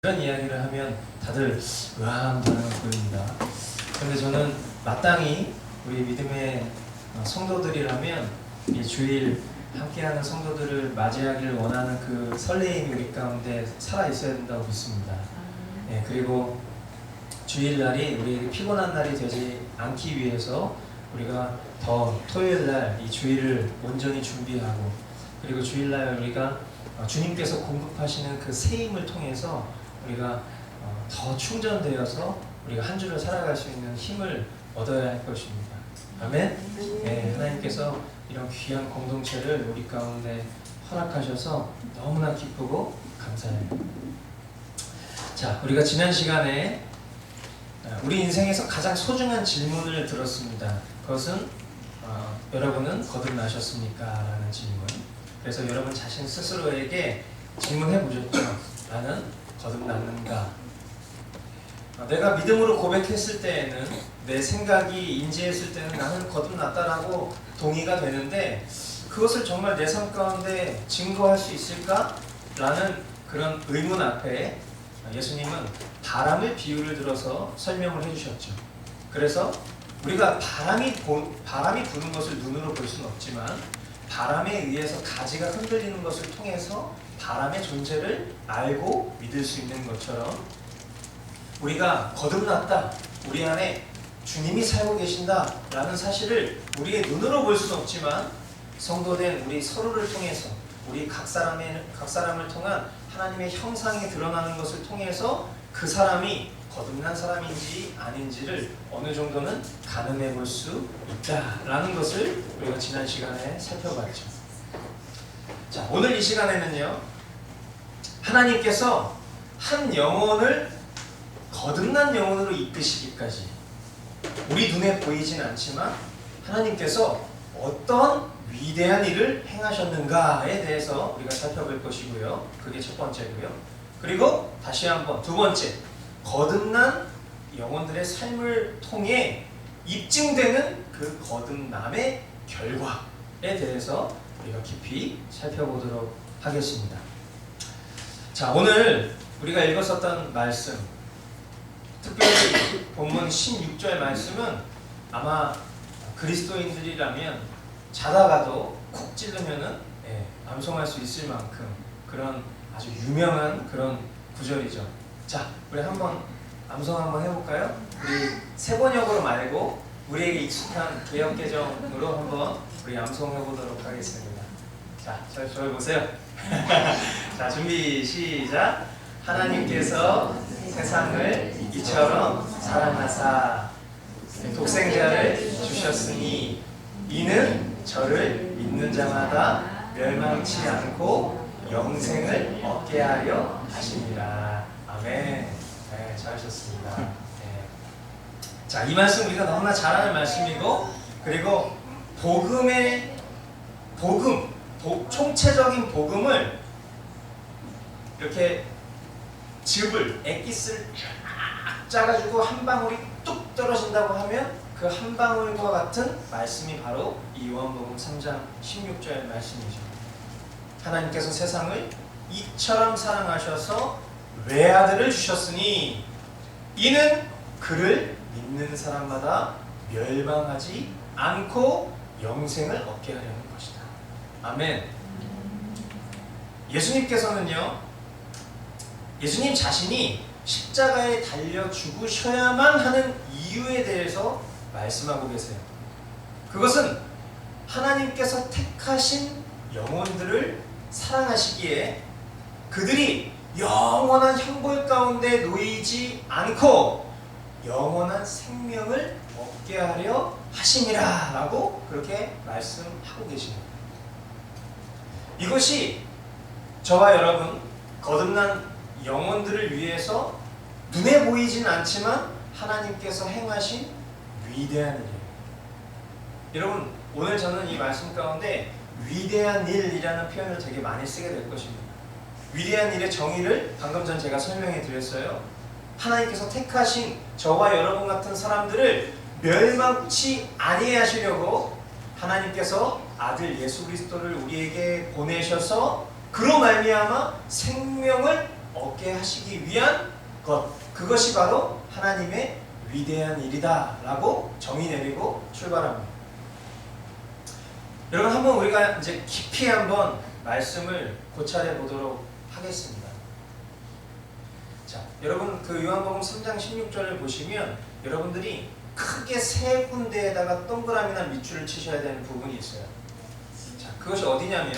이런 이야기를 하면 다들 으아한 반응을 보입니다. 그런데 저는 마땅히 우리 믿음의 성도들이라면 이 주일 함께하는 성도들을 맞이하기를 원하는 그 설레임이 우리 가운데 살아 있어야 된다고 믿습니다. 네, 그리고 주일날이 우리에게 피곤한 날이 되지 않기 위해서 우리가 더 토요일날 이 주일을 온전히 준비하고, 그리고 주일날 우리가 주님께서 공급하시는 그 새 힘을 통해서 우리가 더 충전되어서 우리가 한 주를 살아갈 수 있는 힘을 얻어야 할 것입니다. 아멘? 네, 하나님께서 이런 귀한 공동체를 우리 가운데 허락하셔서 너무나 기쁘고 감사해요. 자, 우리가 지난 시간에 우리 인생에서 가장 소중한 질문을 들었습니다. 그것은 여러분은 거듭나셨습니까? 라는 질문. 그래서 여러분 자신 스스로에게 질문해 보셨죠? 나는 거듭났는가? 내가 믿음으로 고백했을 때에는, 내 생각이 인지했을 때는 나는 거듭났다라고 동의가 되는데, 그것을 정말 내 삶 가운데 증거할 수 있을까? 라는 그런 의문 앞에 예수님은 바람을 비유를 들어서 설명을 해주셨죠. 그래서 우리가 바람이 부는 것을 눈으로 볼 수는 없지만 바람에 의해서 가지가 흔들리는 것을 통해서 바람의 존재를 알고 믿을 수 있는 것처럼, 우리가 거듭났다, 우리 안에 주님이 살고 계신다 라는 사실을 우리의 눈으로 볼 수는 없지만 성도된 우리 서로를 통해서, 우리 각 사람을 통한 하나님의 형상이 드러나는 것을 통해서 그 사람이 거듭난 사람인지 아닌지를 어느 정도는 가늠해 볼 수 있다라는 것을 우리가 지난 시간에 살펴봤죠. 자, 오늘 이 시간에는요, 하나님께서 한 영혼을 거듭난 영혼으로 이끄시기까지 우리 눈에 보이진 않지만 하나님께서 어떤 위대한 일을 행하셨는가에 대해서 우리가 살펴볼 것이고요. 그게 첫 번째고요. 그리고 다시 한번 두 번째, 거듭난 영혼들의 삶을 통해 입증되는 그 거듭남의 결과에 대해서 우리가 깊이 살펴보도록 하겠습니다. 자, 오늘 우리가 읽었었던 말씀, 특별히 본문 16절 말씀은 아마 그리스도인들이라면 자다가도 콕 찌르면은 암송할 수 있을 만큼 그런 아주 유명한 그런 구절이죠. 자, 우리 한번 암송 한번 해볼까요? 우리 세번역으로 말고 우리에게 익숙한 개역개정으로 한번 우리 암송해보도록 하겠습니다. 자, 저를 보세요. 자, 준비 시작. 하나님께서 세상을 이처럼 사랑하사 독생자를 주셨으니 이는 저를 믿는 자마다 멸망치 않고 영생을 얻게 하려 하십니다. 아멘. 네, 잘하셨습니다. 네. 자, 이 말씀 우리가 너무나 잘 아는 말씀이고, 그리고 총체적인 복음을 이렇게 즙을, 액기스를 쫙 짜가지고 한 방울이 뚝 떨어진다고 하면 그 한 방울과 같은 말씀이 바로 이 요한복음 3장 16절 말씀이죠. 하나님께서 세상을 이처럼 사랑하셔서 외아들을 주셨으니 이는 그를 믿는 사람마다 멸망하지 않고 영생을 얻게 하려는 것이다. 아멘. 예수님 자신이 십자가에 달려 죽으셔야만 하는 이유에 대해서 말씀하고 계세요. 그것은 하나님께서 택하신 영혼들을 사랑하시기에 그들이 영원한 형벌 가운데 놓이지 않고 영원한 생명을 얻게 하려 하심이라 라고 그렇게 말씀하고 계십니다. 이것이 저와 여러분 거듭난 영혼들을 위해서 눈에 보이진 않지만 하나님께서 행하신 위대한 일이에요. 여러분, 오늘 저는 이 말씀 가운데 위대한 일이라는 표현을 되게 많이 쓰게 될 것입니다. 위대한 일의 정의를 방금 전 제가 설명해 드렸어요. 하나님께서 택하신 저와 여러분 같은 사람들을 멸망치 아니하시려고 하나님께서 아들 예수 그리스도를 우리에게 보내셔서 그로 말미암아 생명을 얻게 하시기 위한 것, 그것이 바로 하나님의 위대한 일이다 라고 정의 내리고 출발합니다. 여러분, 한번 우리가 이제 깊이 한번 말씀을 고찰해 보도록 하겠습니다. 자, 여러분, 그 요한복음 3장 16절을 보시면 여러분들이 크게 세 군데에다가 동그라미나 밑줄을 치셔야 되는 부분이 있어요. 자, 그것이 어디냐면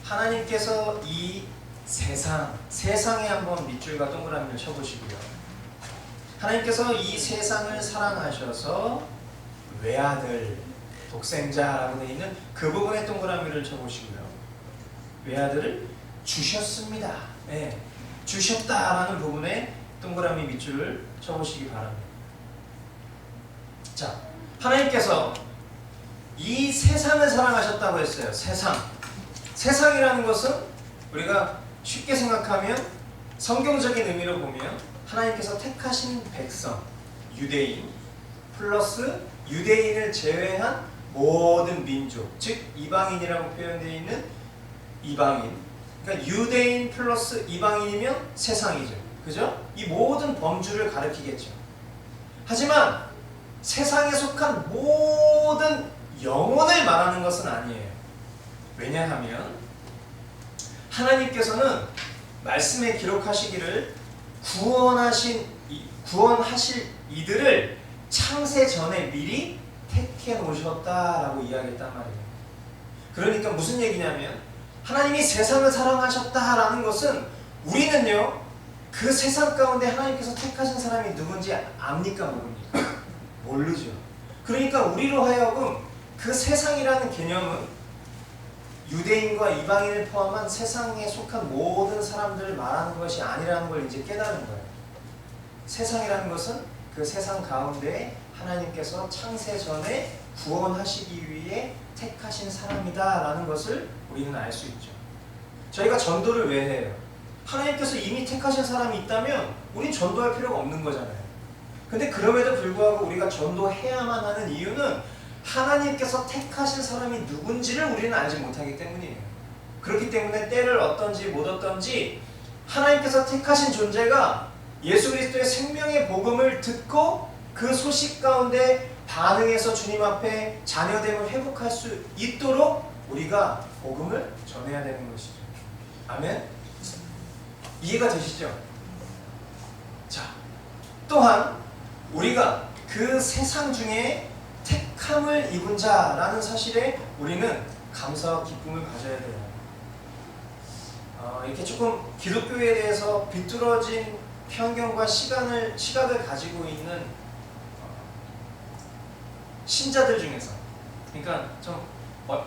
하나님께서 이 세상에 한번 밑줄과 동그라미를 쳐보시고요. 하나님께서 이 세상을 사랑하셔서 외아들, 독생자라고 되어 있는 그 부분에 동그라미를 쳐보시고요. 외아들을 주셨습니다. 네, 주셨다라는 부분에 동그라미 밑줄을 쳐보시기 바랍니다. 자, 하나님께서 이 세상을 사랑하셨다고 했어요. 세상이라는 것은 우리가 쉽게 생각하면 성경적인 의미로 보면 하나님께서 택하신 백성, 유대인 플러스 유대인을 제외한 모든 민족, 즉 이방인이라고 표현되어 있는 이방인, 그러니까 유대인 플러스 이방인이면 세상이죠. 그죠? 이 모든 범주를 가리키겠죠. 하지만 세상에 속한 모든 영혼을 말하는 것은 아니에요. 왜냐하면 하나님께서는 말씀에 기록하시기를 구원하실 이들을 창세 전에 미리 택해 놓으셨다라고 이야기했단 말이에요. 그러니까 무슨 얘기냐면 하나님이 세상을 사랑하셨다라는 것은 우리는요, 그 세상 가운데 하나님께서 택하신 사람이 누군지 압니까 모릅니까? 모르죠. 그러니까 우리로 하여금 그 세상이라는 개념은 유대인과 이방인을 포함한 세상에 속한 모든 사람들을 말하는 것이 아니라는 걸 이제 깨달은 거예요. 세상이라는 것은 그 세상 가운데 하나님께서 창세 전에 구원하시기 위해 택하신 사람이다라는 것을 우리는 알 수 있죠. 저희가 전도를 왜 해요? 하나님께서 이미 택하신 사람이 있다면 우린 전도할 필요가 없는 거잖아요. 근데 그럼에도 불구하고 우리가 전도해야만 하는 이유는 하나님께서 택하신 사람이 누군지를 우리는 알지 못하기 때문이에요. 그렇기 때문에 때를 얻던지 못 얻던지 하나님께서 택하신 존재가 예수 그리스도의 생명의 복음을 듣고 그 소식 가운데 반응해서 주님 앞에 자녀됨을 회복할 수 있도록 우리가 복음을 전해야 되는 것이죠. 아멘? 이해가 되시죠? 자, 또한 우리가 그 세상 중에 택함을 입은 자라는 사실에 우리는 감사와 기쁨을 가져야 돼요. 이렇게 조금 기독교에 대해서 비뚤어진 편견과 시각을 가지고 있는 신자들 중에서, 그러니까 좀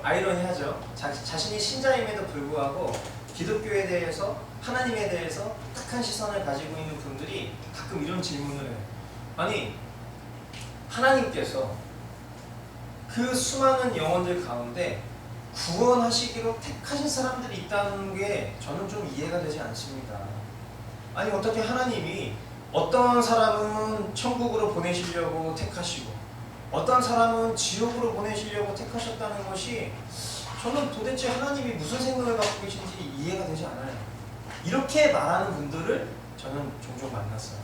아이러니하죠. 자신이 신자임에도 불구하고 기독교에 대해서, 하나님에 대해서 딱한 시선을 가지고 있는 분들이 가끔 이런 질문을 해요. 아니, 하나님께서 그 수많은 영혼들 가운데 구원하시기로 택하신 사람들이 있다는 게 저는 좀 이해가 되지 않습니다. 아니, 어떻게 하나님이 어떤 사람은 천국으로 보내시려고 택하시고 어떤 사람은 지옥으로 보내시려고 택하셨다는 것이 저는 도대체 하나님이 무슨 생각을 갖고 계신지 이해가 되지 않아요. 이렇게 말하는 분들을 저는 종종 만났어요.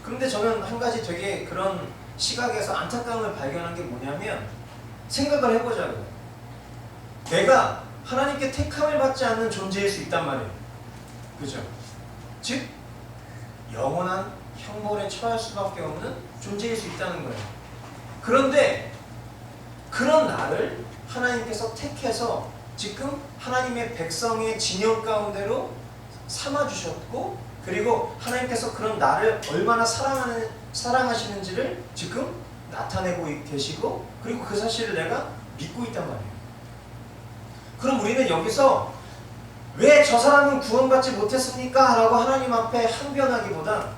그런데 저는 한 가지 되게 그런 시각에서 안타까움을 발견한 게 뭐냐면, 생각을 해보자고요. 내가 하나님께 택함을 받지 않는 존재일 수 있단 말이에요. 그죠? 즉 영원한 형벌에 처할 수밖에 없는 존재일 수 있다는 거예요. 그런데 그런 나를 하나님께서 택해서 지금 하나님의 백성의 진영 가운데로 삼아주셨고, 그리고 하나님께서 그런 나를 얼마나 사랑하시는지를 지금 나타내고 계시고, 그리고 그 사실을 내가 믿고 있단 말이에요. 그럼 우리는 여기서 왜 저 사람은 구원받지 못했습니까? 라고 하나님 앞에 항변하기보다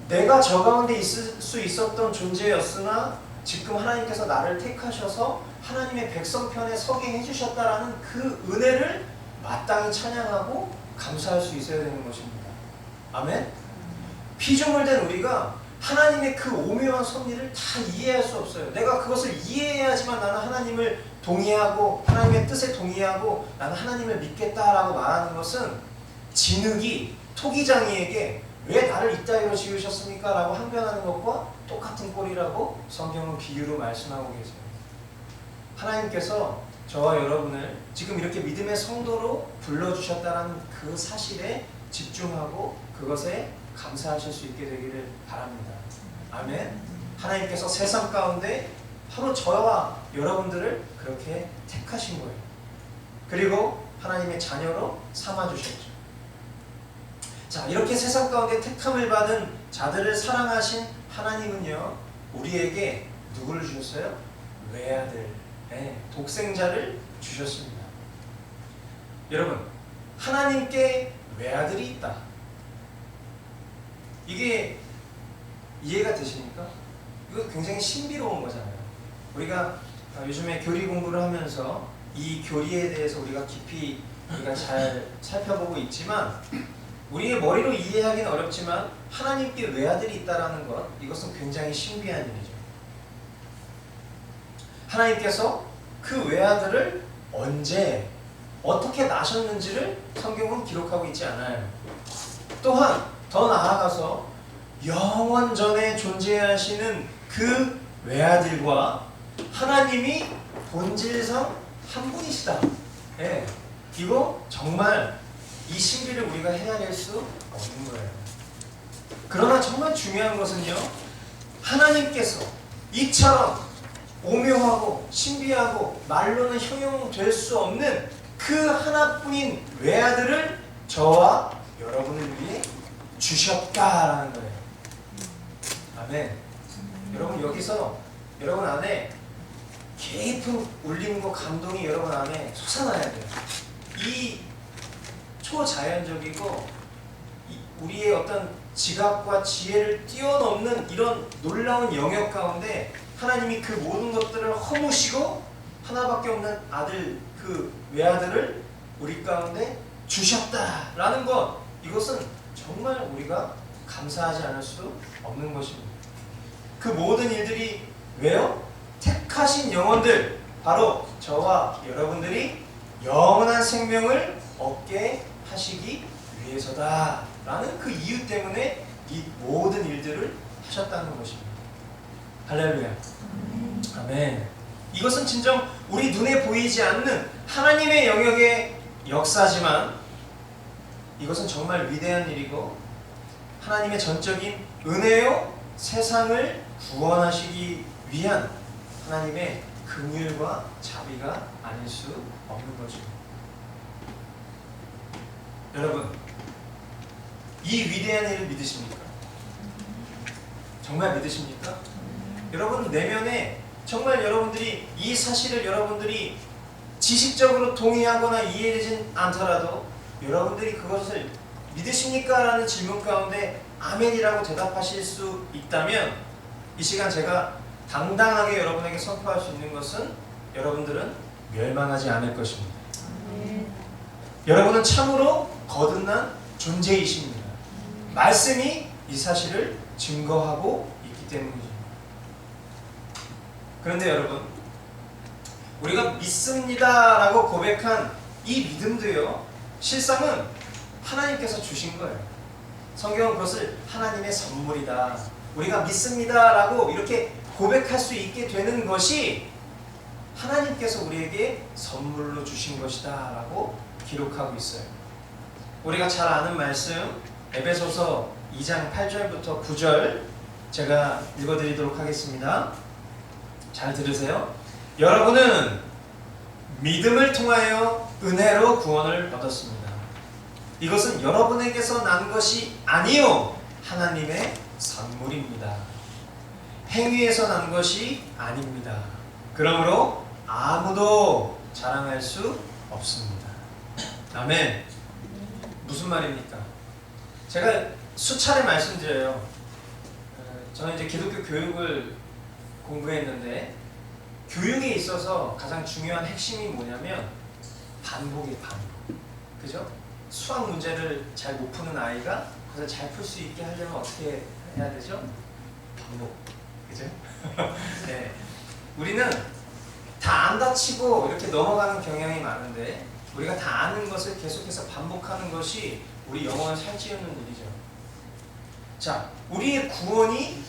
내가 저 가운데 있을 수 있었던 존재였으나 지금 하나님께서 나를 택하셔서 하나님의 백성 편에 서게 해주셨다라는 그 은혜를 마땅히 찬양하고 감사할 수 있어야 되는 것입니다. 아멘? 피조물 된 우리가 하나님의 그 오묘한 섭리를 다 이해할 수 없어요. 내가 그것을 이해해야지만 나는 하나님을 동의하고 하나님의 뜻에 동의하고 나는 하나님을 믿겠다라고 말하는 것은 진흙이 토기장이에게 왜 나를 이따위로 지으셨습니까? 라고 항변하는 것과 똑같은 꼴이라고 성경은 비유로 말씀하고 계세요. 하나님께서 저와 여러분을 지금 이렇게 믿음의 성도로 불러주셨다는 그 사실에 집중하고 그것에 감사하실 수 있게 되기를 바랍니다. 아멘. 하나님께서 세상 가운데 바로 저와 여러분들을 그렇게 택하신 거예요. 그리고 하나님의 자녀로 삼아주셨죠. 자, 이렇게 세상 가운데 택함을 받은 자들을 사랑하신 하나님은요, 우리에게 누구를 주셨어요? 외아들, 독생자를 주셨습니다. 여러분, 하나님께 외아들이 있다. 이게 이해가 되십니까? 이거 굉장히 신비로운 거잖아요. 우리가 요즘에 교리 공부를 하면서 이 교리에 대해서 우리가 깊이 잘 살펴보고 있지만, 우리의 머리로 이해하기는 어렵지만 하나님께 외아들이 있다는 것, 이것은 굉장히 신비한 일이죠. 하나님께서 그 외아들을 언제 어떻게 낳으셨는지를 성경은 기록하고 있지 않아요. 또한 더 나아가서 영원전에 존재하시는 그 외아들과 하나님이 본질상 한 분이시다. 이거 정말 이 신비를 우리가 헤아릴 수 없는 거예요. 그러나 정말 중요한 것은요, 하나님께서 이처럼 오묘하고 신비하고 말로는 형용될 수 없는 그 하나뿐인 외아들을 저와 여러분을 위해 주셨다라는 거예요. 아멘. 여러분, 여기서 여러분 안에 깊은 울림과 감동이 여러분 안에 솟아나야 돼요. 이 초자연적이고 우리의 어떤 지각과 지혜를 뛰어넘는 이런 놀라운 영역 가운데 하나님이 그 모든 것들을 허무시고 하나밖에 없는 아들, 그 외아들을 우리 가운데 주셨다라는 것, 이것은 정말 우리가 감사하지 않을 수 없는 것입니다. 그 모든 일들이 왜요? 택하신 영혼들, 바로 저와 여러분들이 영원한 생명을 얻게 하시기 위해서다 라는 그 이유 때문에 이 모든 일들을 하셨다는 것입니다. 할렐루야. 아멘. 이것은 진정 우리 눈에 보이지 않는 하나님의 영역의 역사지만 이것은 정말 위대한 일이고 하나님의 전적인 은혜요, 세상을 구원하시기 위한 하나님의 긍휼과 자비가 아닐 수 없는 것입니다. 여러분, 이 위대한 일을 믿으십니까? 정말 믿으십니까? 여러분 내면에 정말 여러분들이 이 사실을 여러분들이 지식적으로 동의하거나 이해되진 않더라도 여러분들이 그것을 믿으십니까? 라는 질문 가운데 아멘이라고 대답하실 수 있다면 이 시간 제가 당당하게 여러분에게 선포할 수 있는 것은 여러분들은 멸망하지 않을 것입니다. 여러분은 참으로 거듭난 존재이십니다. 말씀이 이 사실을 증거하고 있기 때문이죠. 그런데 여러분, 우리가 믿습니다라고 고백한 이 믿음도요, 실상은 하나님께서 주신 거예요. 성경은 그것을 하나님의 선물이다, 우리가 믿습니다라고 이렇게 고백할 수 있게 되는 것이 하나님께서 우리에게 선물로 주신 것이다 라고 기록하고 있어요. 우리가 잘 아는 말씀 에베소서 2장 8절부터 9절 제가 읽어드리도록 하겠습니다. 잘 들으세요. 여러분은 믿음을 통하여 은혜로 구원을 얻었습니다. 이것은 여러분에게서 난 것이 아니요 하나님의 선물입니다. 행위에서 난 것이 아닙니다. 그러므로 아무도 자랑할 수 없습니다. 아멘. 무슨 말입니까? 제가 수차례 말씀드려요. 저는 이제 기독교 교육을 공부했는데 교육에 있어서 가장 중요한 핵심이 뭐냐면 반복이에요. 반복. 그죠? 수학 문제를 잘 못 푸는 아이가 그걸 잘 풀 수 있게 하려면 어떻게 해야 되죠? 반복. 그죠? 네. 우리는 다 안다 치고 이렇게 넘어가는 경향이 많은데 우리가 다 아는 것을 계속해서 반복하는 것이 우리 영혼을 살찌우는 일이죠. 자, 우리의 구원이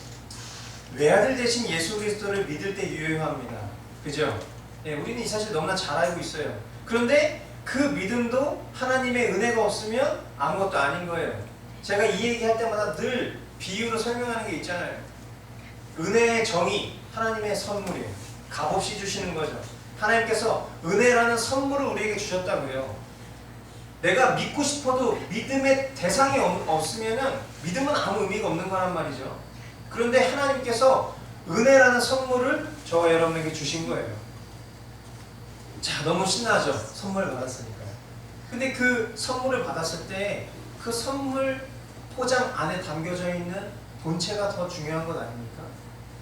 외아들 대신 예수 그리스도를 믿을 때 유효합니다. 그죠? 네, 우리는 이 사실 너무나 잘 알고 있어요. 그런데 그 믿음도 하나님의 은혜가 없으면 아무것도 아닌 거예요. 제가 이 얘기할 때마다 늘 비유로 설명하는 게 있잖아요. 은혜의 정의, 하나님의 선물이에요. 값없이 주시는 거죠. 하나님께서 은혜라는 선물을 우리에게 주셨다고요. 내가 믿고 싶어도 믿음의 대상이 없으면 믿음은 아무 의미가 없는 거란 말이죠. 그런데 하나님께서 은혜라는 선물을 저와 여러분에게 주신 거예요. 자, 너무 신나죠? 선물 받았으니까요. 근데 그 선물을 받았을 때 그 선물 포장 안에 담겨져 있는 본체가 더 중요한 것 아닙니까?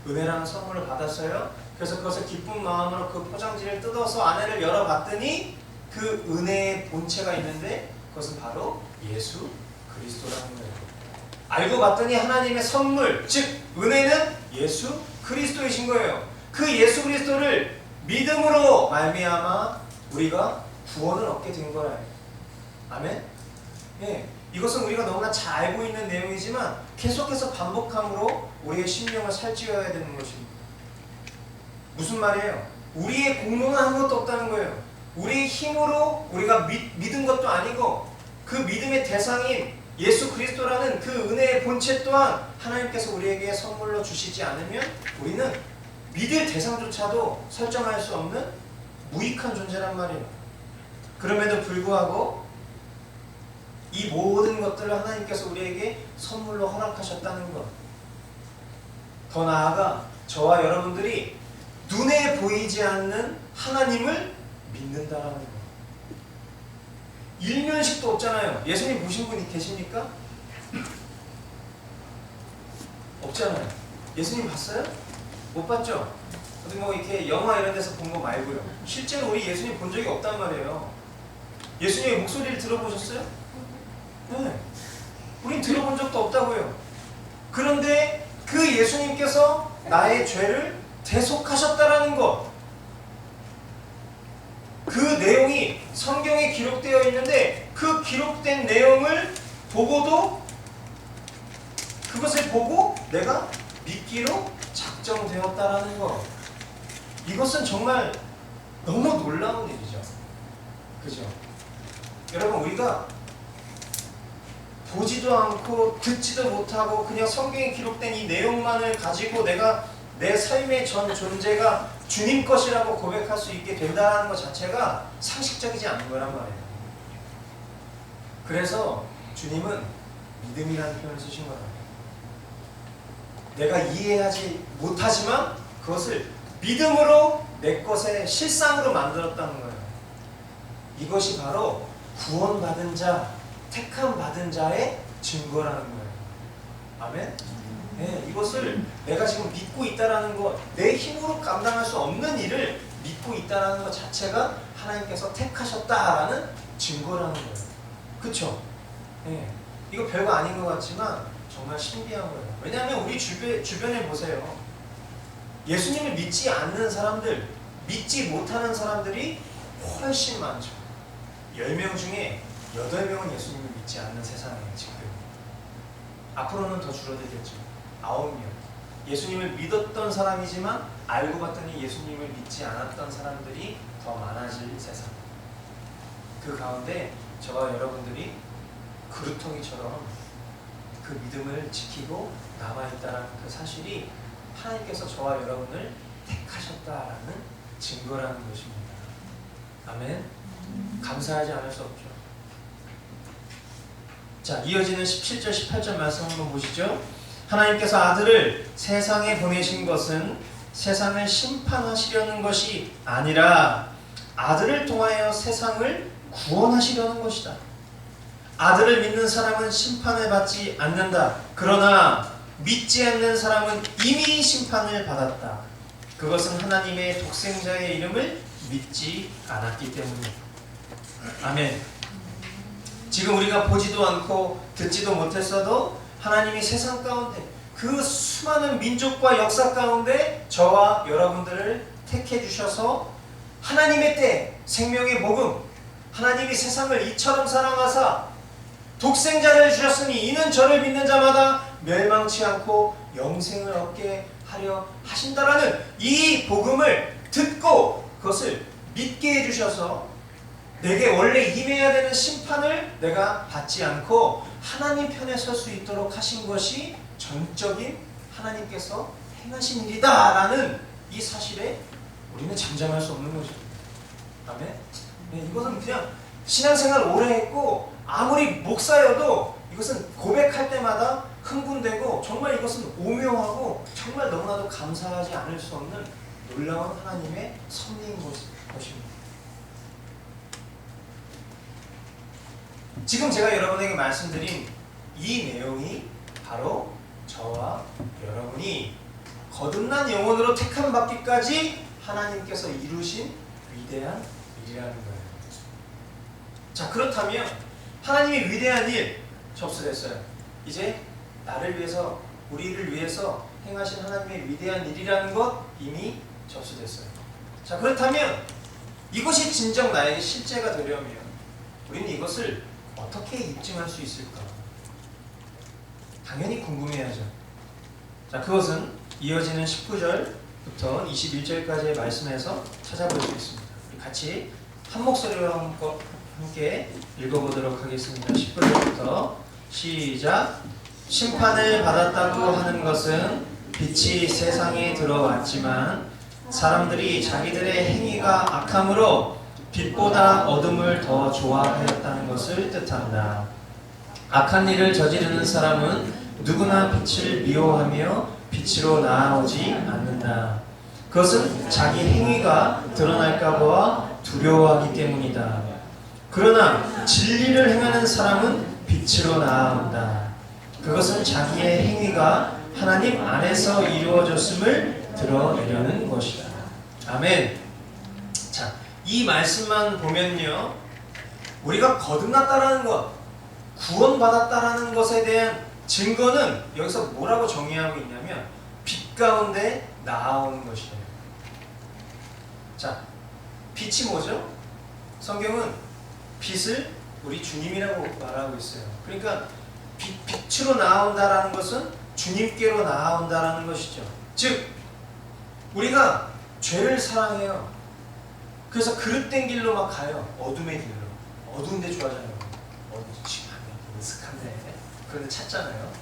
은혜라는 선물을 받았어요. 그래서 그것을 기쁜 마음으로 그 포장지를 뜯어서 안에를 열어봤더니 그 은혜의 본체가 있는데 그것은 바로 예수 그리스도라는 거예요. 알고 봤더니 하나님의 선물, 즉 은혜는 예수 그리스도이신 거예요. 그 예수 그리스도를 믿음으로 말미암아 우리가 구원을 얻게 된 거라요. 아멘? 예, 이것은 우리가 너무나 잘 알고 있는 내용이지만 계속해서 반복함으로 우리의 심령을 살찌워야 되는 것입니다. 무슨 말이에요? 우리의 공로는 아무것도 없다는 거예요. 우리의 힘으로 우리가 믿은 것도 아니고 그 믿음의 대상인 예수 그리스도라는 그 은혜의 본체 또한 하나님께서 우리에게 선물로 주시지 않으면 우리는 믿을 대상조차도 설정할 수 없는 무익한 존재란 말이에요. 그럼에도 불구하고 이 모든 것들을 하나님께서 우리에게 선물로 허락하셨다는 것. 더 나아가 저와 여러분들이 눈에 보이지 않는 하나님을 믿는다라는 것. 일면식도 없잖아요. 예수님 보신 분이 계십니까? 없잖아요. 예수님 봤어요? 못 봤죠? 어디 뭐 이렇게 영화 이런 데서 본 거 말고요. 실제로 우리 예수님 본 적이 없단 말이에요. 예수님의 목소리를 들어보셨어요? 네. 우린 들어본 적도 없다고요. 그런데 그 예수님께서 나의 죄를 대속하셨다라는 것, 그 내용이 성경에 기록되어 있는데 그 기록된 내용을 보고도 그것을 보고 내가 믿기로 작정되었다라는 것. 이것은 정말 너무 놀라운 일이죠. 그죠? 여러분, 우리가 보지도 않고 듣지도 못하고 그냥 성경에 기록된 이 내용만을 가지고 내가 내 삶의 전 존재가 주님 것이라고 고백할 수 있게 된다는 것 자체가 상식적이지 않은 거란 말이에요. 그래서 주님은 믿음이라는 표현을 쓰신 거예요. 내가 이해하지 못하지만 그것을 믿음으로 내 것의 실상으로 만들었다는 거예요. 이것이 바로 구원받은 자, 택함 받은 자의 증거라는 거예요. 아멘? 네, 이것을 내가 지금 믿고 있다라는 것, 내 힘으로 감당할 수 없는 일을 믿고 있다라는 것 자체가 하나님께서 택하셨다라는 증거라는 거예요. 그쵸? 네, 이거 별거 아닌 것 같지만 정말 신비한 거예요. 왜냐하면 우리 주변에 보세요. 예수님을 믿지 않는 사람들, 믿지 못하는 사람들이 훨씬 많죠. 10명 중에 8명은 예수님을 믿지 않는 세상이에요, 지금. 앞으로는 더 줄어들겠죠. 9명. 예수님을 믿었던 사람이지만 알고 봤더니 예수님을 믿지 않았던 사람들이 더 많아질 세상. 그 가운데 저와 여러분들이 그루터기처럼 그 믿음을 지키고 남아있다는 그 사실이 하나님께서 저와 여러분을 택하셨다라는 증거라는 것입니다. 아멘. 감사하지 않을 수 없죠. 자, 이어지는 17절 18절 말씀 한번 보시죠. 하나님께서 아들을 세상에 보내신 것은 세상을 심판하시려는 것이 아니라 아들을 통하여 세상을 구원하시려는 것이다. 아들을 믿는 사람은 심판을 받지 않는다. 그러나 믿지 않는 사람은 이미 심판을 받았다. 그것은 하나님의 독생자의 이름을 믿지 않았기 때문이다. 아멘. 지금 우리가 보지도 않고 듣지도 못했어도 하나님이 세상 가운데 그 수많은 민족과 역사 가운데 저와 여러분들을 택해 주셔서 하나님의 때 생명의 복음, 하나님이 세상을 이처럼 사랑하사 독생자를 주셨으니 이는 저를 믿는 자마다 멸망치 않고 영생을 얻게 하려 하신다라는 이 복음을 듣고 그것을 믿게 해주셔서 내게 원래 임해야 되는 심판을 내가 받지 않고 하나님 편에 설 수 있도록 하신 것이 전적인 하나님께서 행하신 일이다 라는 이 사실에 우리는 잠잠할 수 없는 거죠. 아멘. 이것은 그냥 신앙생활 오래 했고 아무리 목사여도 이것은 고백할 때마다 흥분되고 정말 이것은 오묘하고 정말 너무나도 감사하지 않을 수 없는 놀라운 하나님의 섭리인 것입니다. 지금 제가 여러분에게 말씀드린 이 내용이 바로 저와 여러분이 거듭난 영혼으로 택함 받기까지 하나님께서 이루신 위대한 일이라는 거예요. 자, 그렇다면 하나님이 위대한 일 접수됐어요. 이제 나를 위해서, 우리를 위해서 행하신 하나님의 위대한 일이라는 것 이미 접수됐어요. 자, 그렇다면 이것이 진정 나에게 실제가 되려면 우리는 이것을 어떻게 입증할 수 있을까? 당연히 궁금해야죠. 자, 그것은 이어지는 19절부터 21절까지의 말씀에서 찾아볼 수 있습니다. 우리 같이 한 목소리로 함께 읽어보도록 하겠습니다. 19절부터 시작. 심판을 받았다고 하는 것은 빛이 세상에 들어왔지만 사람들이 자기들의 행위가 악함으로 빛보다 어둠을 더 좋아하였다는 것을 뜻한다. 악한 일을 저지르는 사람은 누구나 빛을 미워하며 빛으로 나아오지 않는다. 그것은 자기 행위가 드러날까 봐 두려워하기 때문이다. 그러나 진리를 행하는 사람은 빛으로 나아온다. 그것은 자기의 행위가 하나님 안에서 이루어졌음을 드러내려는 것이다. 아멘. 자, 이 말씀만 보면요, 우리가 거듭났다라는 것, 구원받았다라는 것에 대한 증거는 여기서 뭐라고 정의하고 있냐면 빛 가운데 나아오는 것이에요. 자, 빛이 뭐죠? 성경은 빛을 우리 주님이라고 말하고 있어요. 그러니까 빛으로 나아온다라는 것은 주님께로 나아온다라는 것이죠. 즉, 우리가 죄를 사랑해요. 그래서 그릇된 길로 막 가요. 어둠의 길로. 어두운데 좋아하잖아요. 지금 으슥한데 그런데 찾잖아요.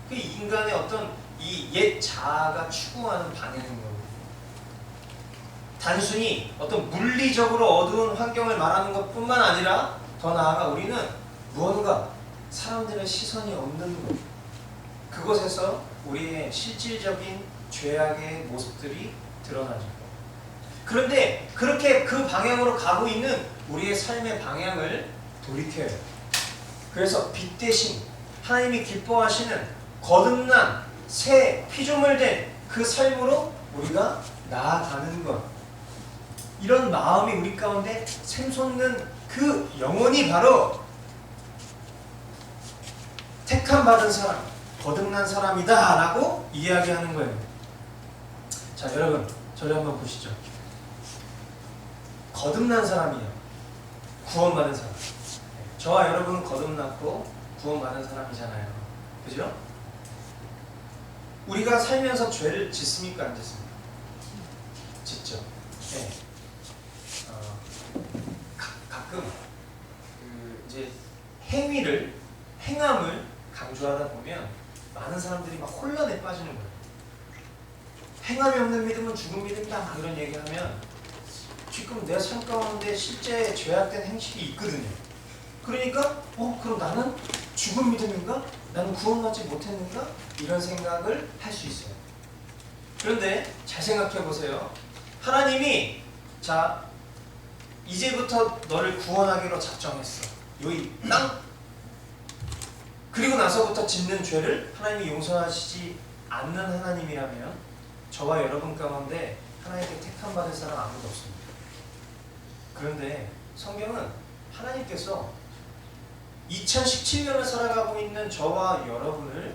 그 인간의 어떤 이 옛 자아가 추구하는 방향인 거고, 단순히 어떤 물리적으로 어두운 환경을 말하는 것뿐만 아니라 더 나아가 우리는 무언가 사람들의 시선이 없는 것, 그곳에서 우리의 실질적인 죄악의 모습들이 드러나죠. 그런데 그렇게 그 방향으로 가고 있는 우리의 삶의 방향을 돌이켜요. 그래서 빛 대신 하나님이 기뻐하시는 거듭난 새 피조물 된 그 삶으로 우리가 나아가는 것, 이런 마음이 우리 가운데 샘솟는 그 영혼이 바로 택함 받은 사람, 거듭난 사람이다 라고 이야기하는 거예요. 자, 여러분 저를 한번 보시죠. 거듭난 사람이에요. 구원받은 사람. 저와 여러분은 거듭났고 구원받은 사람이잖아요. 그죠? 우리가 살면서 죄를 짓습니까? 안 짓습니까? 짓죠. 네. 가끔 이제 행함을 강조하다 보면 많은 사람들이 막 혼란에 빠지는 거예요. 행함이 없는 믿음은 죽은 믿음이다, 막 이런 얘기하면 지금 내 삶 가운데 실제 죄악된 행실이 있거든요. 그러니까 그럼 나는 죽은 믿음인가? 나는 구원받지 못했는가? 이런 생각을 할 수 있어요. 그런데 잘 생각해 보세요. 하나님이 자, 이제부터 너를 구원하기로 작정했어. 여기 땅. 그리고 나서부터 짓는 죄를 하나님이 용서하시지 않는 하나님이라면 저와 여러분 가운데 하나님께 택함 받을 사람 아무도 없습니다. 그런데 성경은 하나님께서 2017년을 살아가고 있는 저와 여러분을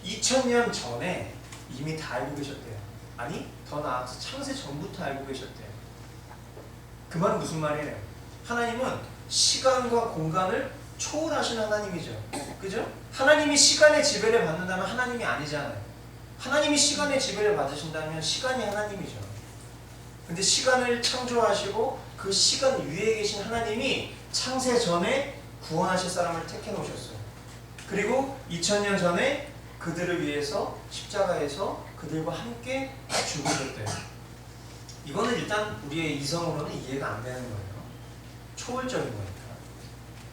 2000년 전에 이미 다 알고 계셨대요. 아니, 더 나아가서 창세 전부터 알고 계셨대요. 그 말은 무슨 말이에요? 하나님은 시간과 공간을 초월하신 하나님이죠. 그죠? 하나님이 시간의 지배를 받는다면 하나님이 아니잖아요. 하나님이 시간의 지배를 받으신다면 시간이 하나님이죠. 근데 시간을 창조하시고 그 시간 위에 계신 하나님이 창세 전에 구원하실 사람을 택해 놓으셨어요. 그리고 2000년 전에 그들을 위해서 십자가에서 그들과 함께 죽으셨대요. 이거는 일단 우리의 이성으로는 이해가 안 되는 거예요. 초월적인 거니까.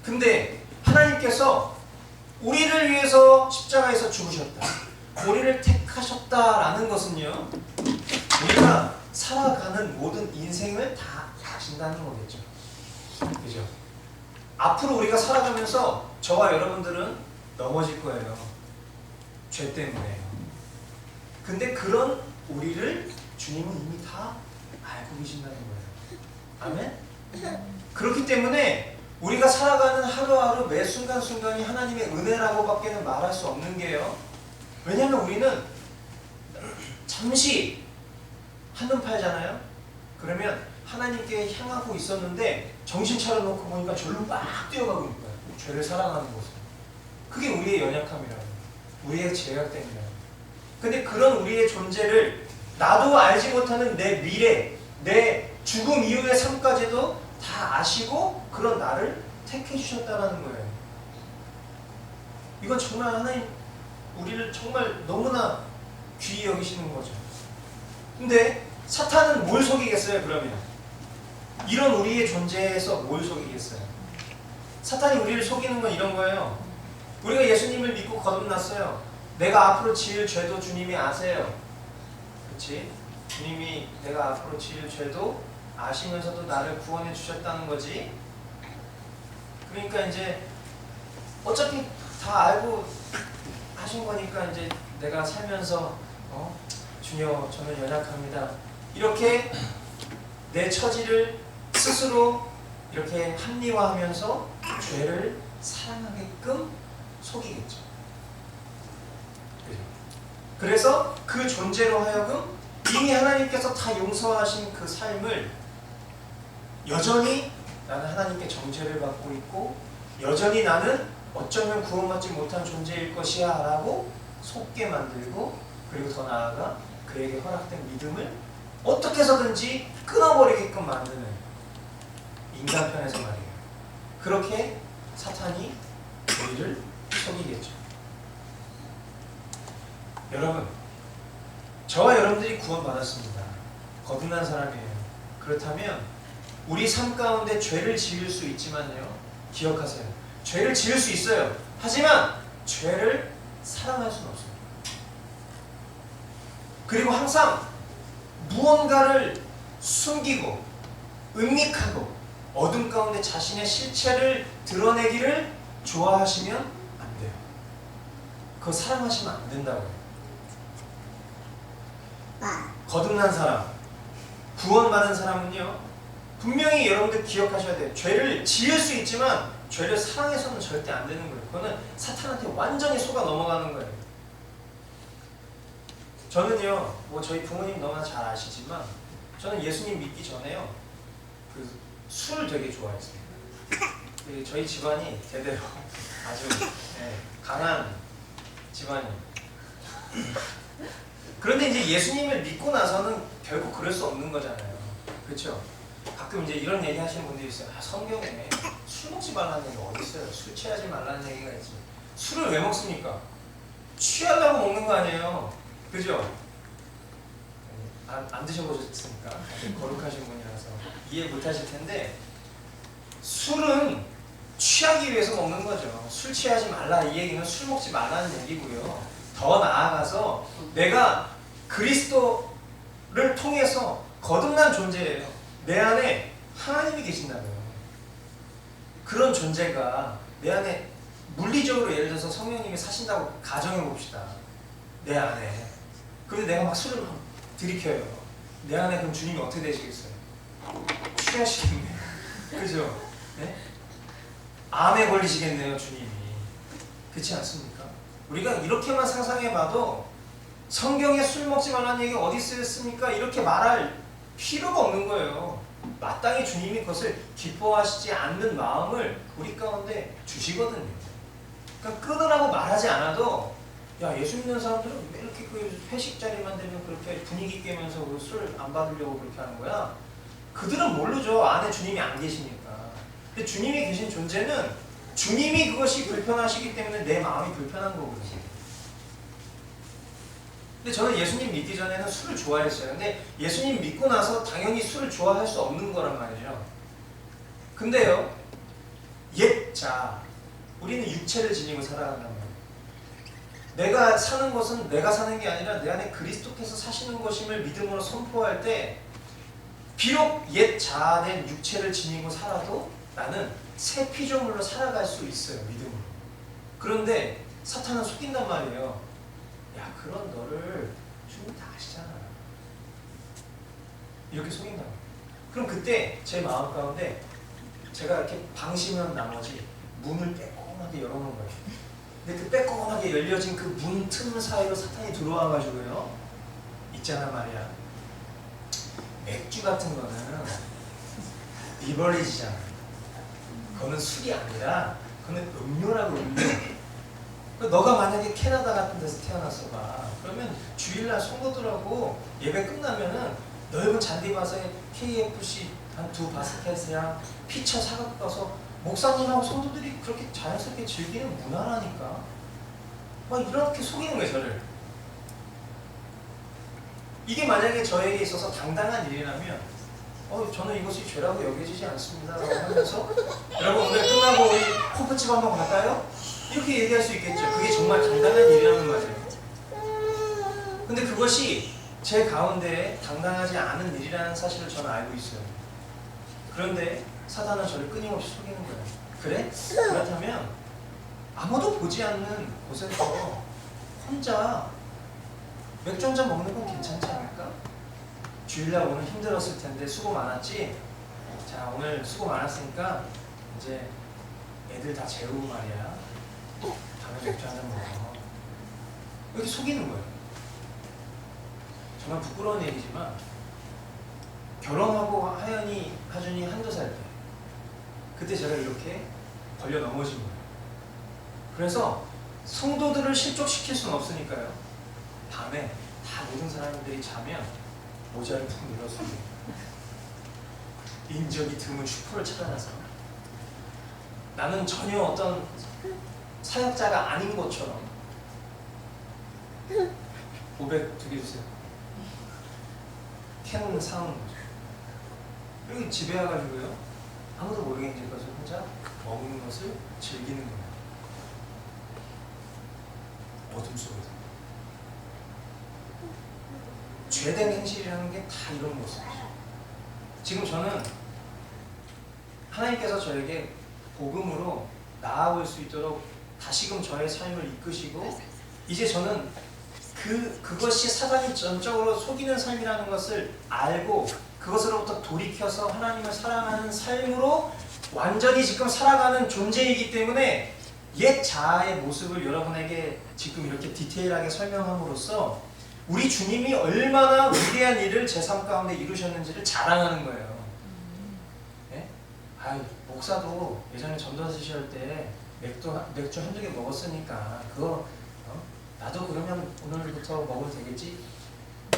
근데 하나님께서 우리를 위해서 십자가에서 죽으셨다, 우리를 택하셨다라는 것은요, 우리가 살아가는 모든 인생을 다 아신다는 거겠죠. 그죠? 앞으로 우리가 살아가면서 저와 여러분들은 넘어질 거예요. 죄 때문에요. 근데 그런 우리를 주님은 이미 다 알고 계신다는 거예요. 아멘? 그렇기 때문에 우리가 살아가는 하루하루 매 순간순간이 하나님의 은혜라고밖에는 말할 수 없는 게요. 왜냐하면 우리는 잠시 한눈 팔잖아요. 그러면 하나님께 향하고 있었는데 정신 차려놓고 보니까 절로 막 뛰어가고 있는 거예요. 죄를 사랑하는 모습. 그게 우리의 연약함이라고, 우리의 죄악됨이라고. 근데 그런 우리의 존재를 나도 알지 못하는 내 미래, 내 죽음 이후의 삶까지도 다 아시고 그런 나를 택해 주셨다는 거예요. 이건 정말 하나님 우리를 정말 너무나 귀히 여기시는 거죠. 근데 사탄은 뭘 속이겠어요? 그러면 이런 우리의 존재에서 뭘 속이겠어요? 사탄이 우리를 속이는 건 이런 거예요. 우리가 예수님을 믿고 거듭났어요. 내가 앞으로 지을 죄도 주님이 아세요. 그렇지? 주님이 내가 앞으로 지을 죄도 아시면서도 나를 구원해 주셨다는 거지. 그러니까 이제 어차피 다 알고 하신 거니까 이제 내가 살면서 주여 저는 연약합니다, 이렇게 내 처지를 스스로 이렇게 합리화하면서 죄를 사랑하게끔 속이겠죠. 그래서 그 존재로 하여금 이미 하나님께서 다 용서하신 그 삶을 여전히 나는 하나님께 정죄를 받고 있고 여전히 나는 어쩌면 구원받지 못한 존재일 것이야 라고 속게 만들고, 그리고 더 나아가 그에게 허락된 믿음을 어떻게 해서든지 끊어버리게끔 만드는 인간 편에서 말이에요. 그렇게 사탄이 우리를 속이겠죠. 여러분, 저와 여러분들이 구원받았습니다. 거듭난 사람이에요. 그렇다면 우리 삶 가운데 죄를 지을 수 있지만요, 기억하세요. 죄를 지을 수 있어요. 하지만 죄를 사랑할 수는 없습니다. 그리고 항상 무언가를 숨기고 은닉하고 어둠 가운데 자신의 실체를 드러내기를 좋아하시면 안 돼요. 그거 사랑하시면 안 된다고요. 거듭난 사람, 구원받은 사람은요, 분명히 여러분들 기억하셔야 돼요. 죄를 지을 수 있지만 죄를 사랑해서는 절대 안 되는 거예요. 그거는 사탄한테 완전히 속아 넘어가는 거예요. 저는요, 뭐 저희 부모님 너무나 잘 아시지만 저는 예수님 믿기 전에요, 그 술을 되게 좋아했어요. 저희 집안이 대대로 아주 강한 집안이에요. 그런데 이제 예수님을 믿고 나서는 결국 그럴 수 없는 거잖아요. 그렇죠? 가끔 이제 이런 얘기 하시는 분들이 있어요. 성경에 술 먹지 말라는 얘기가 어디 있어요? 술 취하지 말라는 얘기가 있지. 술을 왜 먹습니까? 취하려고 먹는 거 아니에요. 그죠? 안 드셔보셨으니까 거룩하신 분이라서 이해 못 하실 텐데, 술은 취하기 위해서 먹는 거죠. 술 취하지 말라 이 얘기는 술 먹지 말라는 얘기고요. 더 나아가서 내가 그리스도를 통해서 거듭난 존재예요. 내 안에 하나님이 계신다고요. 그런 존재가 내 안에 물리적으로, 예를 들어서 성령님이 사신다고 가정해 봅시다. 내 안에. 그런데 내가 막 술을 막 들이켜요. 내 안에 그럼 주님이 어떻게 되시겠어요? 취하시겠네요. 그죠? 네? 암에 걸리시겠네요, 주님이. 그렇지 않습니까? 우리가 이렇게만 상상해봐도 성경에 술 먹지 말라는 얘기 어디 쓰였습니까? 이렇게 말할 필요가 없는 거예요. 마땅히 주님이 그것을 기뻐하시지 않는 마음을 우리 가운데 주시거든요. 그러니까 끊으라고 말하지 않아도 야, 예수 믿는 사람들은 왜 이렇게 그 회식 자리만 되면 그렇게 분위기 깨면서 술 안 받으려고 그렇게 하는 거야? 그들은 모르죠. 안에 주님이 안 계시니까. 근데 주님이 계신 존재는 주님이 그것이 불편하시기 때문에 내 마음이 불편한 거거든요. 근데 저는 예수님 믿기 전에는 술을 좋아했어요. 근데 예수님 믿고 나서 당연히 술을 좋아할 수 없는 거란 말이죠. 근데요, 자, 우리는 육체를 지니고 살아간단 말이에요. 내가 사는 것은 내가 사는 게 아니라 내 안에 그리스도께서 사시는 것임을 믿음으로 선포할 때 비록 옛 자아된 육체를 지니고 살아도 나는 새 피조물로 살아갈 수 있어요. 믿음으로. 그런데 사탄은 속인단 말이에요. 야, 그런 너를 주님 다 아시잖아. 이렇게 속인다고. 그럼 그때 제 마음 가운데 제가 이렇게 방심한 나머지 문을 빼꼼하게 열어놓은 거예요. 근데 그 빼꼼하게 열려진 그 문 틈 사이로 사탄이 들어와가지고요. 있잖아 말이야. 맥주 같은 거는 리버리지잖아. 그거는 술이 아니라 그거는 음료라고, 음료. 너가 만약에 캐나다 같은 데서 태어났어 봐. 그러면 주일날 성도들하고 예배 끝나면은 넓은 잔디밭에 KFC 한 2바스켓이랑 피처 사갖고 가서 목사님하고 성도들이 그렇게 자연스럽게 즐기는 문화라니까. 막 이렇게 속이는 거예요, 저를. 이게 만약에 저에게 있어서 당당한 일이라면 저는 이것이 죄라고 여겨지지 않습니다 라고 하면서 여러분 오늘 끝나고 우리 코프집 한번 갈까요? 이렇게 얘기할 수 있겠죠. 그게 정말 당당한 일이라는 말이에요. 근데 그것이 제 가운데 당당하지 않은 일이라는 사실을 저는 알고 있어요. 그런데 사단은 저를 끊임없이 속이는 거예요. 그래? 그렇다면 아무도 보지 않는 곳에서 혼자 맥주 한잔 먹는 건 괜찮지 않을까? 주일날 오늘 힘들었을 텐데 수고 많았지? 자, 오늘 수고 많았으니까 이제 애들 다 재우고 말이야. 다음에 맥주 한잔 먹어. 이렇게 속이는 거예요. 정말 부끄러운 얘기지만 결혼하고 하준이 한두 살 때 그때 제가 이렇게 걸려 넘어진 거예요. 그래서 성도들을 실족시킬 수는 없으니까요. 밤에 다 모든 사람들이 자면 모자를 푹 눌렀습니다. 인적이 드문 슈퍼를 찾아나서 나는 전혀 어떤 사역자가 아닌 것처럼 500 두 개 주세요. 캔 사오는 거죠. 여기 집에 와가지고요. 아무도 모르게 이제 그것을 혼자 먹는 것을 즐기는 거예요. 어둠 속에서. 죄된 행실이라는 게 다 이런 모습이죠. 지금 저는 하나님께서 저에게 복음으로 나아올 수 있도록 다시금 저의 삶을 이끄시고 이제 저는 그것이 사단이 전적으로 속이는 삶이라는 것을 알고 그것으로부터 돌이켜서 하나님을 사랑하는 삶으로 완전히 지금 살아가는 존재이기 때문에 옛 자아의 모습을 여러분에게 지금 이렇게 디테일하게 설명함으로써 우리 주님이 얼마나 위대한 일을 제 삶 가운데 이루셨는지를 자랑하는 거예요. 네? 목사도 예전에 전도사 시절 때 맥주 한두 개 먹었으니까 그거 나도 그러면 오늘부터 먹으면 되겠지?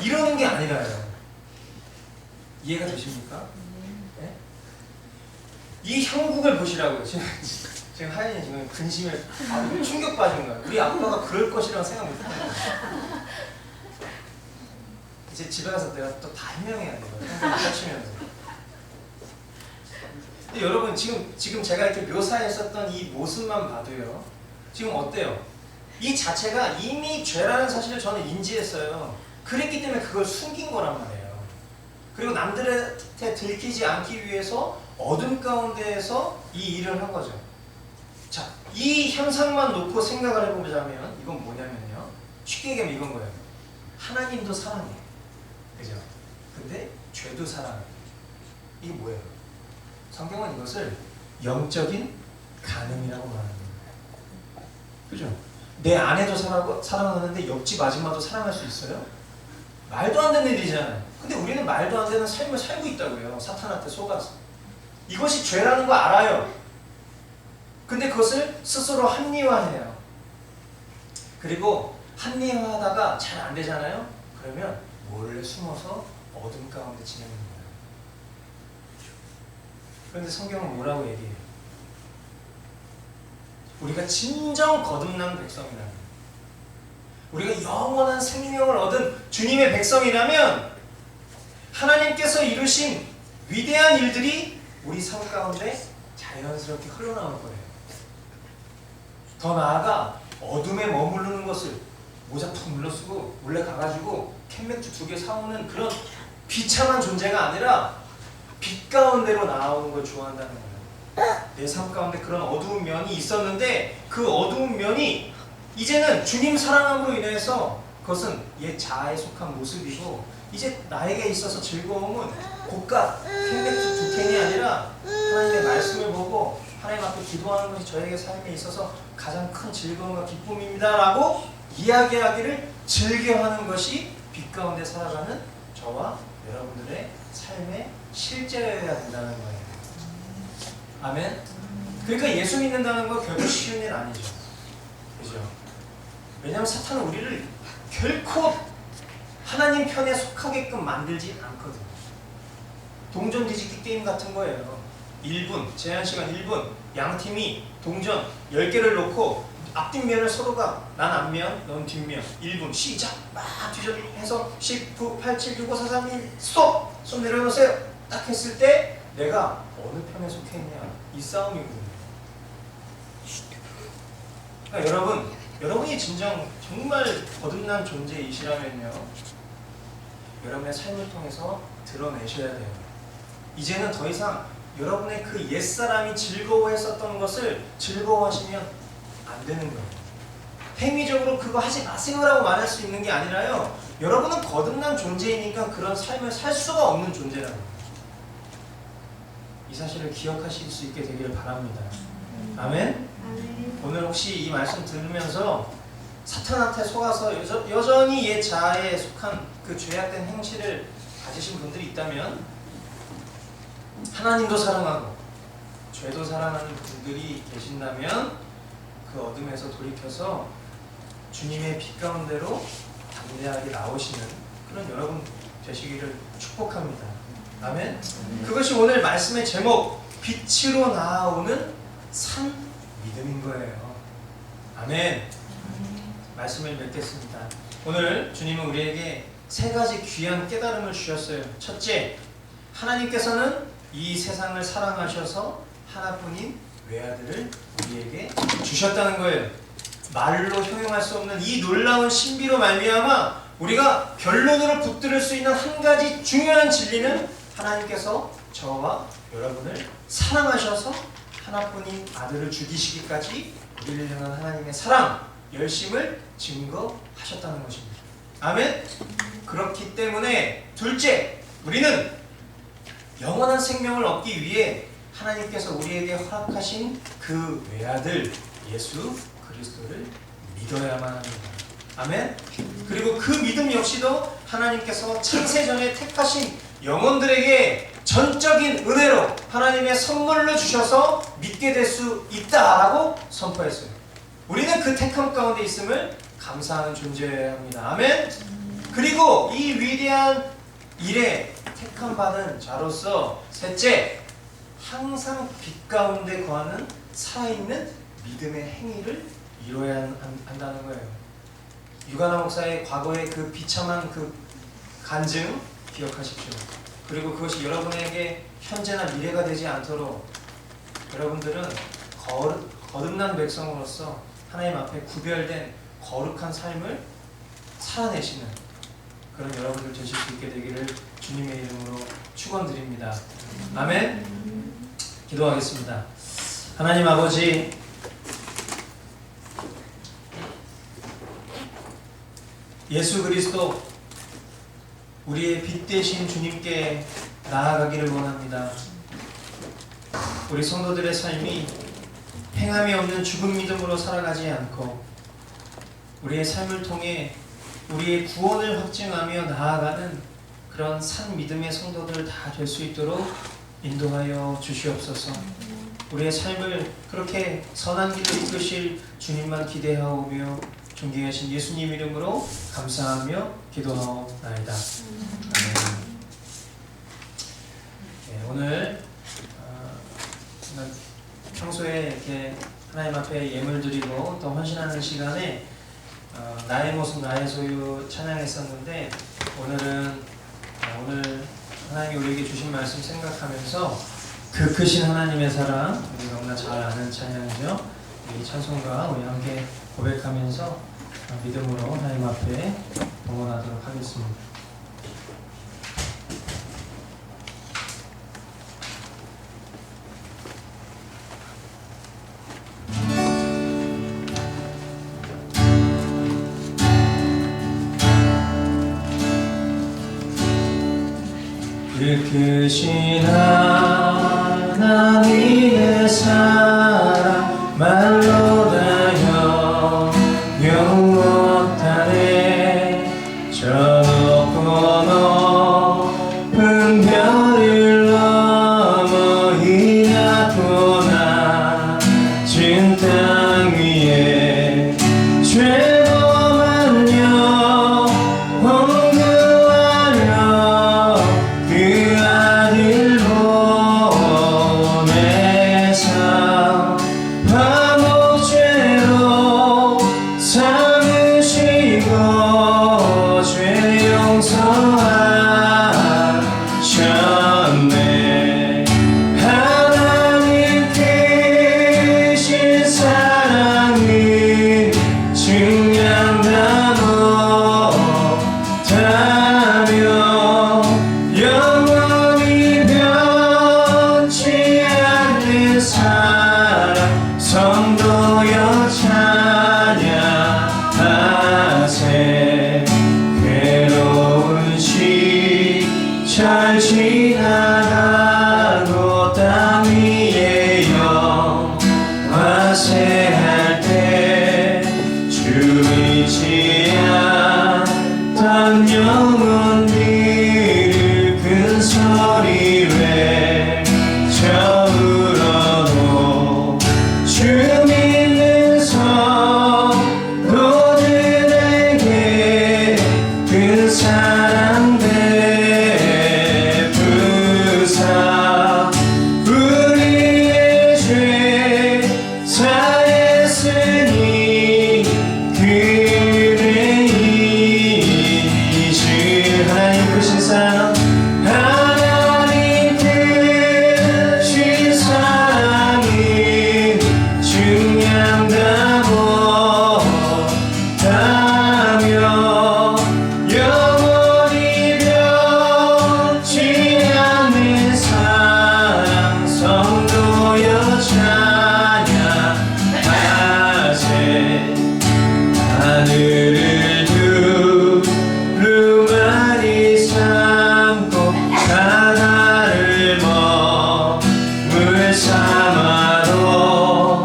이러는 게 아니라요. 이해가 되십니까? 네? 이 형국을 보시라고요. 지금 하연이 지금 근심에 충격받은 거예요. 우리 아빠가 그럴 것이라고 생각 못하는 거예요. 이제 집에 가서 내가 또 다 해명해야 돼요. 펼치면서. 근데 여러분 지금 제가 이렇게 묘사했었던 이 모습만 봐도요. 지금 어때요? 이 자체가 이미 죄라는 사실을 저는 인지했어요. 그랬기 때문에 그걸 숨긴 거란 말이에요. 그리고 남들한테 들키지 않기 위해서 어둠 가운데에서 이 일을 한 거죠. 자, 이 현상만 놓고 생각을 해보자면 이건 뭐냐면요. 쉽게 얘기하면 이건 거예요. 하나님도 사랑해요. 그죠? 근데 죄도 사랑해요. 이게 뭐예요? 성경은 이것을 영적인 간음이라고 말하는 거예요. 그죠? 내 아내도 사랑하는데 옆집 아줌마도 사랑할 수 있어요? 말도 안 되는 일이잖아요. 근데 우리는 말도 안 되는 삶을 살고 있다고요. 사탄한테 속아서. 이것이 죄라는 거 알아요. 근데 그것을 스스로 합리화해요. 그리고 합리화하다가 잘 안 되잖아요. 그러면 몰래 숨어서 어둠 가운데 지내는 거예요. 그런데 성경은 뭐라고 얘기해요? 우리가 진정 거듭난 백성이라면, 우리가 영원한 생명을 얻은 주님의 백성이라면 하나님께서 이루신 위대한 일들이 우리 삶 가운데 자연스럽게 흘러나올 거예요. 더 나아가 어둠에 머무르는 것을 모자 툭 물러쓰고 몰래 가가지고 캔맥주 2개 사오는 그런 비참한 존재가 아니라 빛 가운데로 나오는 걸 좋아한다는 거예요. 내 삶 가운데 그런 어두운 면이 있었는데 그 어두운 면이 이제는 주님 사랑함으로 인해서 그것은 옛 자아에 속한 모습이고, 이제 나에게 있어서 즐거움은 고가 캔맥주 2캔이 아니라 하나님의 말씀을 보고 하나님 앞에 기도하는 것이 저에게 삶에 있어서 가장 큰 즐거움과 기쁨입니다 라고 이야기하기를 즐겨하는 것이 빛 가운데 살아가는 저와 여러분들의 삶의 실제여야 된다는 거예요. 아멘. 그러니까 예수 믿는다는 거 결코 쉬운 일 아니죠. 그죠? 왜냐하면 사탄은 우리를 결코 하나님 편에 속하게끔 만들지 않거든요. 동전 뒤집기 게임 같은 거예요. 1분, 제한시간 1분, 양팀이 동전 10개를 놓고 앞뒷면을 서로가 난 앞면, 넌 뒷면, 1분 시작! 막 뒤져서 10, 9, 8, 7, 6, 5, 4, 3, 2, 스톱! 손 내려놓으세요! 딱 했을 때 내가 어느 편에 속해 있냐, 이 싸움이거든요. 그러니까 여러분이 진정 정말 거듭난 존재이시라면요, 여러분의 삶을 통해서 드러내셔야 돼요. 이제는 더 이상 여러분의 그 옛사람이 즐거워했었던 것을 즐거워하시면 안 되는 거예요. 행위적으로 그거 하지 마세요라고 말할 수 있는 게 아니라요, 여러분은 거듭난 존재이니까 그런 삶을 살 수가 없는 존재라는 거예요. 이 사실을 기억하실 수 있게 되기를 바랍니다. 아멘? 오늘 혹시 이 말씀 들으면서 사탄한테 속아서 여전히 옛 자아에 속한 그 죄악된 행실을 가지신 분들이 있다면, 하나님도 사랑하고 죄도 사랑하는 분들이 계신다면 그 어둠에서 돌이켜서 주님의 빛 가운데로 담대하게 나오시는 그런 여러분 되시기를 축복합니다. 아멘. 그것이 오늘 말씀의 제목, 빛으로 나아오는 산 믿음인 거예요. 아멘. 말씀을 맺겠습니다. 오늘 주님은 우리에게 3가지 귀한 깨달음을 주셨어요. 첫째, 하나님께서는 이 세상을 사랑하셔서 하나뿐인 외아들을 우리에게 주셨다는 거예요. 말로 형용할 수 없는 이 놀라운 신비로 말미암아 우리가 결론으로 붙들을 수 있는 한 가지 중요한 진리는, 하나님께서 저와 여러분을 사랑하셔서 하나뿐인 아들을 죽이시기까지 우리를 향한 하나님의 사랑, 열심을 증거하셨다는 것입니다. 아멘. 그렇기 때문에 둘째, 우리는 영원한 생명을 얻기 위해 하나님께서 우리에게 허락하신 그 외아들 예수 그리스도를 믿어야만 합니다. 아멘. 그리고 그 믿음 역시도 하나님께서 창세전에 택하신 영혼들에게 전적인 은혜로 하나님의 선물로 주셔서 믿게 될 수 있다라고 선포했어요. 우리는 그 택함 가운데 있음을 감사하는 존재여야 합니다. 아멘. 그리고 이 위대한 일에 택함 받은 자로서 셋째, 항상 빛 가운데 거하는 살아있는 믿음의 행위를 이루어야 한다는 거예요. 유가나 목사의 과거의 그 비참한 그 간증 기억하십시오. 그리고 그것이 여러분에게 현재나 미래가 되지 않도록 여러분들은 거듭난 백성으로서 하나님 앞에 구별된 거룩한 삶을 살아내시는 그런 여러분들 되실 수 있게 되기를 주님의 이름으로 축원드립니다. 아멘. 기도하겠습니다. 하나님 아버지, 예수 그리스도 우리의 빛 되신 주님께 나아가기를 원합니다. 우리 성도들의 삶이 행함이 없는 죽은 믿음으로 살아가지 않고 우리의 삶을 통해 우리의 구원을 확증하며 나아가는 그런 산 믿음의 성도들 다 될 수 있도록 인도하여 주시옵소서. 우리의 삶을 그렇게 선한 길로 이끄실 주님만 기대하오며 존귀하신 예수님 이름으로 감사하며 기도하옵나이다. 아멘. 네, 오늘 평소에 이렇게 하나님 앞에 예물 드리고 또 헌신하는 시간에 나의 모습 나의 소유 찬양했었는데 오늘 하나님이 우리에게 주신 말씀 생각하면서 그 크신 하나님의 사랑 우리 너무나 잘 아는 찬양이죠. 이 찬송가 우리 함께 고백하면서 믿음으로 하나님 앞에 동원하도록 하겠습니다. 그 크신 하나님의 사랑 말로 다 영원하네. 저 높고 높은 별을 넘어 이 낮고 낮은 땅 위에 죄고만 홍구하려 그 아들 보내사 화목죄로 삼으시고 죄 용서하셨네. 하나님 크신 사랑은 증량다 못하며 영원히 변치 않는 사랑 성도여 찬양하세. 괴로운 시절 지나가고 땅 위에 영화세할 때 주 잊지 않던 영혼들을 큰 소리 외쳐 울어도 주 믿는 성도들에게 그 사랑 베푸사 우리의 죄 사했으니 그를 이주. 하나님 크신 사랑 하나님 크신 사랑은 증량다 못하며 영원히 변치 않는 사랑 성도여 찬양하세. 하늘을 두루마리 삼고 바다를 머물 삼아도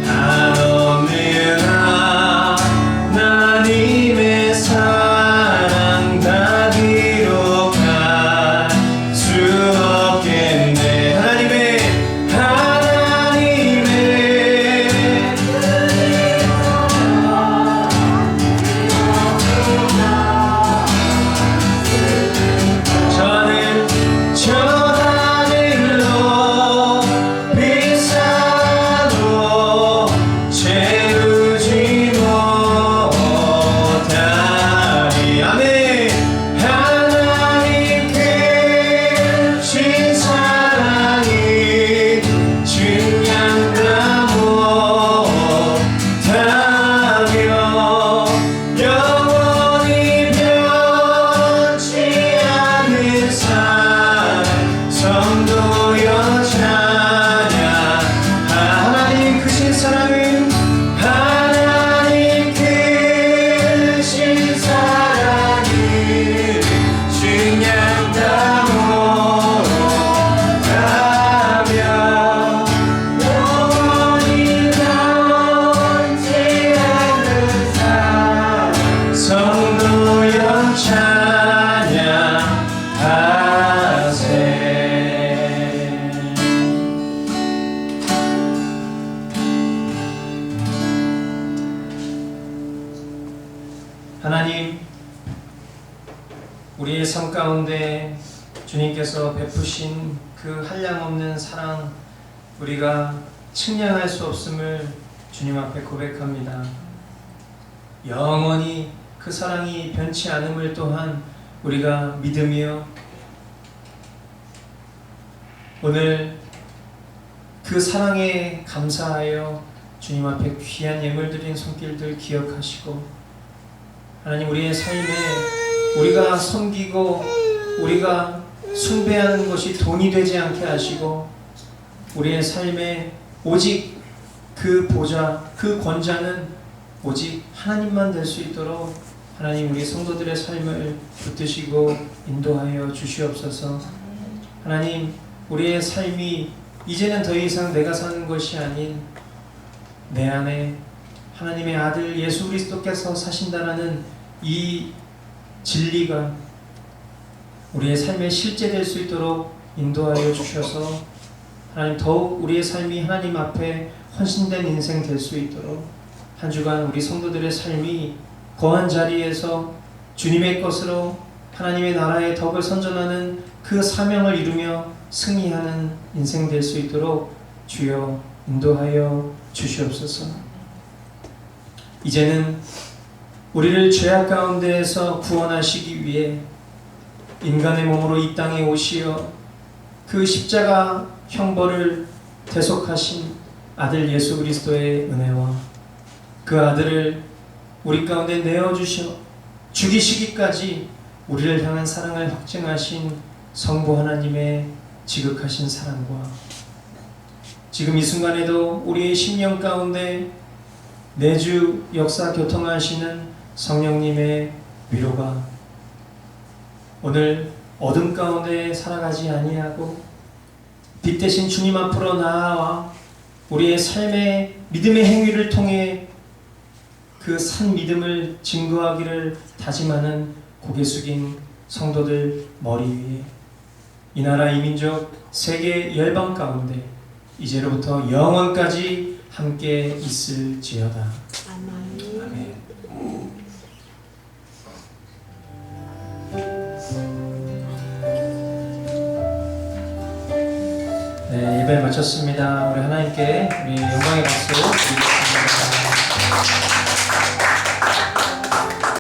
한없는 하나님의 사랑 다 기록할 수 없겠네. 하나님의 하나님, 우리의 삶 가운데 주님께서 베푸신 그 한량없는 사랑, 우리가 측량할 수 없음을 주님 앞에 고백합니다. 영원히 그 사랑이 변치 않음을 또한 우리가 믿으며 오늘 그 사랑에 감사하여 주님 앞에 귀한 예물 드린 손길들 기억하시고, 하나님, 우리의 삶에 우리가 섬기고 우리가 숭배하는 것이 돈이 되지 않게 하시고, 우리의 삶에 오직 그 보좌, 그 권자는 오직 하나님만 될 수 있도록 하나님, 우리 성도들의 삶을 붙드시고 인도하여 주시옵소서. 하나님, 우리의 삶이 이제는 더 이상 내가 사는 것이 아닌 내 안에 하나님의 아들 예수 그리스도께서 사신다라는 이 진리가 우리의 삶에 실제될 수 있도록 인도하여 주셔서 하나님, 더욱 우리의 삶이 하나님 앞에 헌신된 인생 될 수 있도록 한 주간 우리 성도들의 삶이 거한 자리에서 주님의 것으로 하나님의 나라의 덕을 선전하는 그 사명을 이루며 승리하는 인생 될 수 있도록 주여 인도하여 주시옵소서. 이제는 우리를 죄악 가운데에서 구원하시기 위해 인간의 몸으로 이 땅에 오시어 그 십자가 형벌을 대속하신 아들 예수 그리스도의 은혜와 그 아들을 우리 가운데 내어주셔 죽이시기까지 우리를 향한 사랑을 확증하신 성부 하나님의 지극하신 사랑과 지금 이 순간에도 우리의 심령 가운데 내주 역사 교통하시는 성령님의 위로가 오늘 어둠 가운데 살아가지 아니하고 빛 대신 주님 앞으로 나아와 우리의 삶의 믿음의 행위를 통해 그 산 믿음을 증거하기를 다짐하는 고개 숙인 성도들 머리 위에 이 나라 이 민족 세계 열방 가운데 이제로부터 영원까지 함께 있을지어다. 아멘. 네, 예배 마쳤습니다. 우리 하나님께 우리 영광의 박수 드리겠습니다.